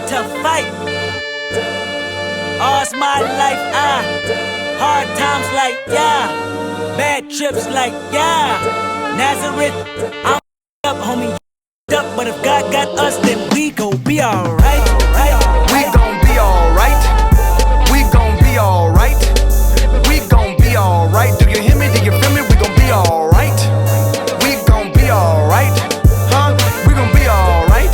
tough fight. All's my life, hard times like, yeah. Bad trips like, yeah. Nazareth, I'm up, homie, up. But if God got us, then we gon' be alright, right? We gon' be alright. We gon' be alright. We gon' be alright. Do you hear me? Do you feel me? We gon' be alright. We gon' be alright. Huh? We gon' be alright.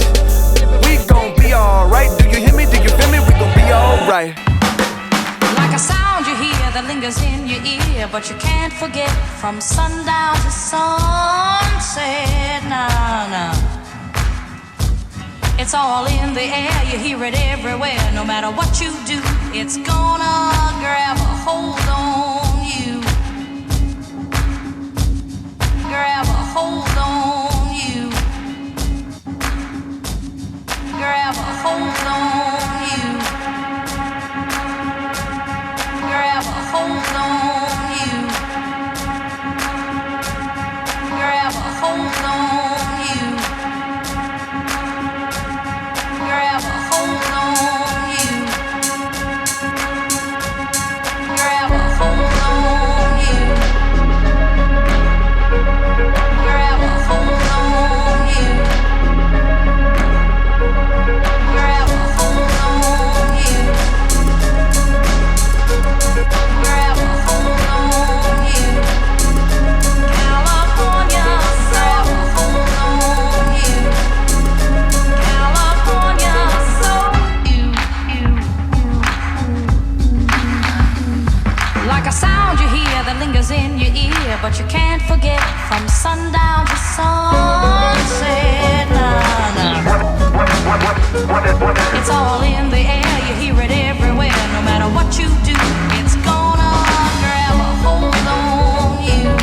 We gon' be alright. Do you hear me? Do you feel me? We gon' be alright. Like a sound you hear that lingers in your ear, but you can't forget from sundown to sunset. Nah, nah. It's all in the air, you hear it everywhere. No matter what you do, it's gonna grab a hold on you. Grab a hold on you. Grab a hold on you. Grab a hold on you. Grab a hold on you. Grab a hold on you. Grab a hold on you. Grab a hold on you. Grab a hold on you. Grab a hold on you. California, grab a hold on you. California, so you. Like a sound you hear that lingers in your ear, but you can't forget from sundown to sunset. Nah, nah. It's all in the air, you hear it everywhere. No matter what you do, it's gonna grab a hold on you.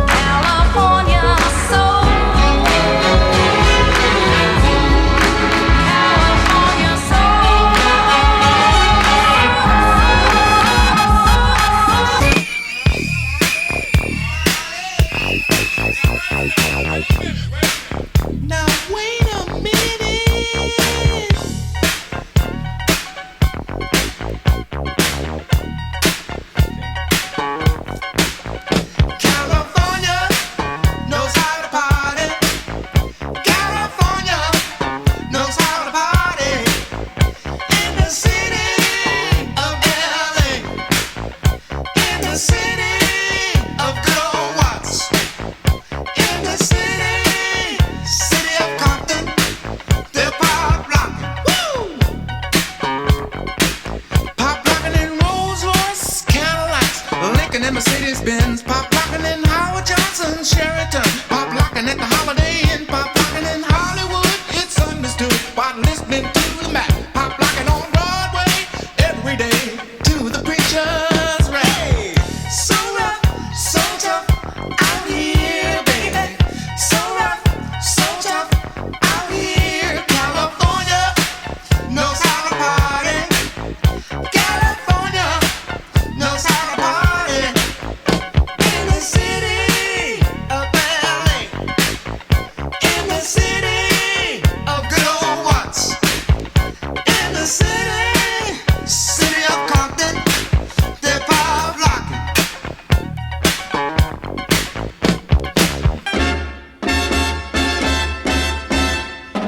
California, so California, so Now wait a minute. California knows how to party. California knows how to party. In the city of LA. In the city of good old Watts. In the city of Compton, they're pop rockin'. Woo! Pop rockin' in Rolls Royce, Cadillacs, Lincoln and Mercedes Benz. Pop rockin' in Howard Johnson, Sheraton. Pop rockin' at the Holiday Inn. Pop rockin' in Hollywood, it's understood. While listening to the Mac. Pop rockin' on Broadway every day to the preacher's rap. So rough, so tough out here, baby. So rough, so tough out here. California knows how to party. California knows how to party. In the city of LA. In the city of good old Watts. In the city of Compton, they're pop rockin'.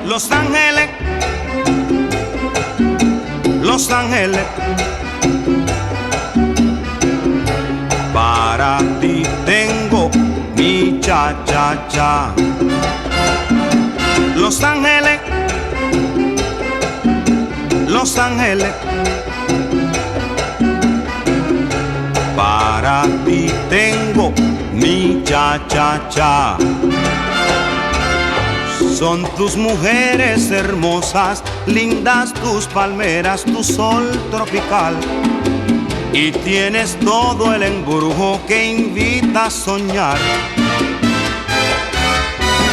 Los Ángeles, Los Ángeles, para ti tengo mi cha-cha-cha. Los Ángeles, Los Ángeles, para ti tengo mi cha-cha-cha. Son tus mujeres hermosas, lindas tus palmeras, tu sol tropical. Y tienes todo el embrujo que invita a soñar.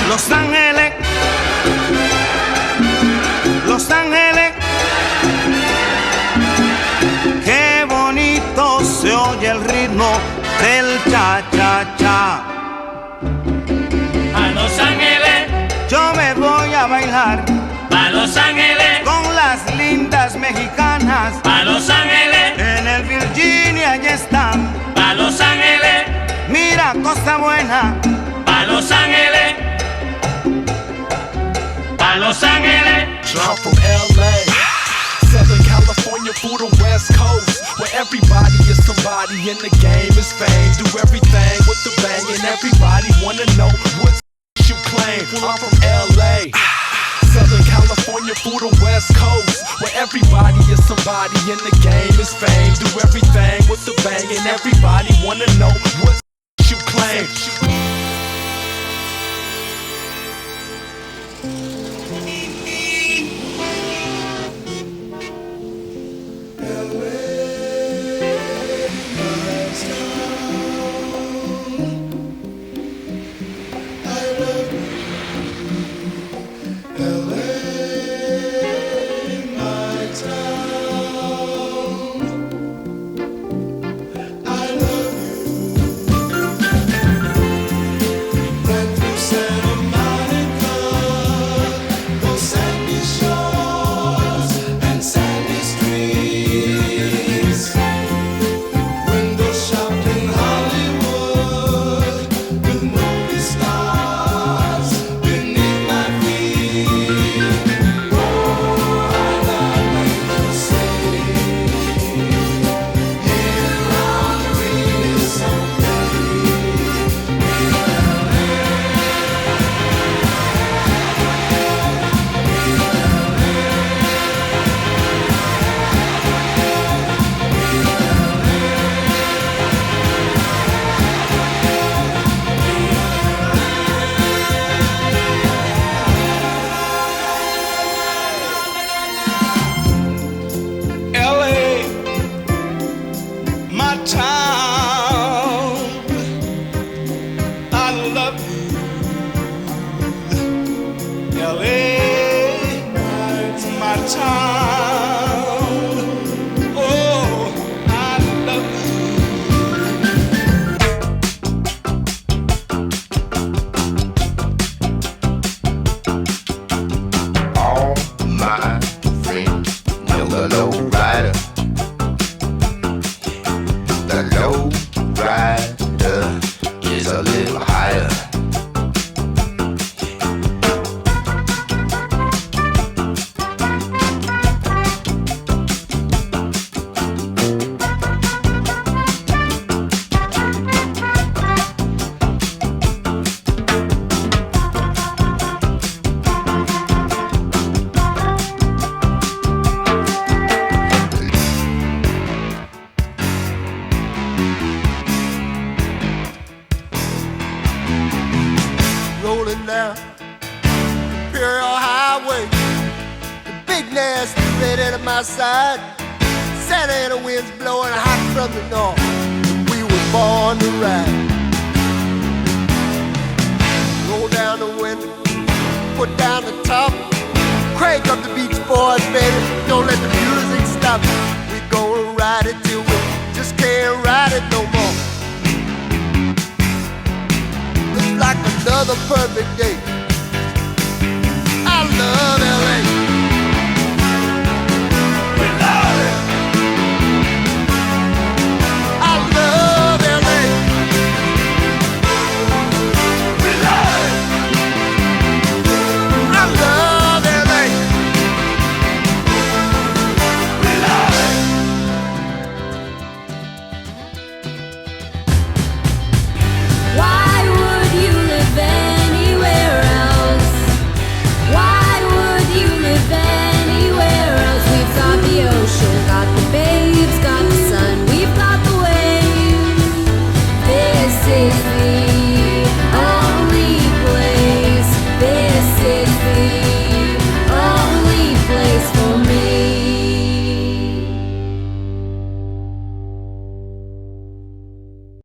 Los Ángeles, Los Ángeles, qué bonito se oye el ritmo del cha-cha-cha. A Los Ángeles, yo me voy a bailar a Los Ángeles, con las mexicanas. Pa' Los Ángeles, En el Virginia ya están. pa' Los Ángeles, Mira, Costa Buena. pa' Los Ángeles, pa' Los Ángeles. I'm from LA, Southern California through the West Coast, where everybody is somebody and the game is fame. Do everything with the bang and everybody wanna know what you claim. I'm from LA, Southern California through the West Coast, where everybody is somebody and the game is fame. Do everything with the bang and everybody wanna know what you claim. Rolling down Imperial Highway, the big nasty red at my side. Santa Ana winds blowing hot from the north, and we were born to ride. Roll down the window, put down the top, crank up the Beach Boys, baby. Don't let the music stop. We gonna ride it till we just can't ride it no more. Like another perfect day. I love LA.